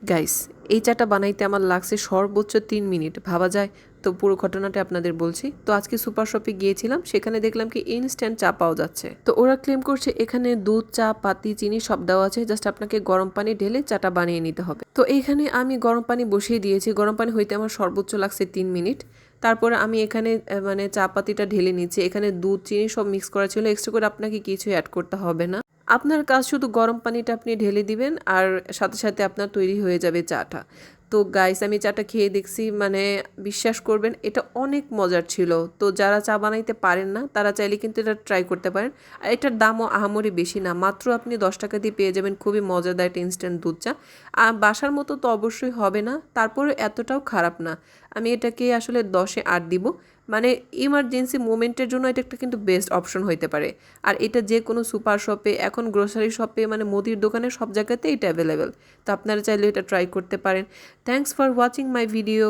Guys, এই চাটা বানাইতে আমার লাগছে সর্বোচ্চ 3 মিনিট, ভাবা যায়? তো পুরো ঘটনাটা আপনাদের বলছি। তো আজকে সুপার শপে গিয়েছিলাম, সেখানে দেখলাম কি ইনস্ট্যান্ট চা পাওয়া যাচ্ছে। তো ওরা ক্লেম করছে এখানে দুধ, চা পাতি, চিনি সব দেওয়া আছে, জাস্ট আপনাকে গরম পানি ঢেলে চাটা বানিয়ে নিতে হবে। তো এইখানে আমি গরম পানি বসিয়ে দিয়েছি, গরম পানি হইতে আমার সর্বোচ্চ লাগছে 3 মিনিট। তারপরে আমি এখানে মানে চা পাতিটা ঢেলে নিচ্ছি। এখানে দুধ, চিনি সব মিক্স করা ছিল, এক্সট্রা করে আপনাকে কিছু অ্যাড করতে হবে না। আপনার কাজ শুধু গরম পানিটা আপনি ঢেলে দিবেন আর সাথে সাথে আপনার তৈরি হয়ে যাবে চাটা। তো গাইস, আমি চাটা খেয়ে দেখছি, মানে বিশ্বাস করবেন এটা অনেক মজার ছিল। তো যারা চা বানাইতে পারেন না তারা চাইলে কিন্তু এটা ট্রাই করতে পারেন। আর এটার দামও আহামরি বেশি না, মাত্র আপনি 10 টাকা দিয়ে পেয়ে যাবেন খুবই মজাদার একটা ইনস্ট্যান্ট দুধ চা। আর বাসার মতো তো অবশ্যই হবে না, তারপরে এতটাও খারাপ না। আমি এটাকে আসলে 10-এ 8 দিব। মানে ইমার্জেন্সি মোমেন্টের জন্য এটা একটা কিন্তু বেস্ট অপশন হইতে পারে। আর এটা যে কোনো সুপার শপে, এখন গ্রোসারি শপে, মানে মুদির দোকানে সব জায়গাতে এটা অ্যাভেলেবেল। তো আপনারা চাইলে এটা ট্রাই করতে পারেন। Thanks for watching my video.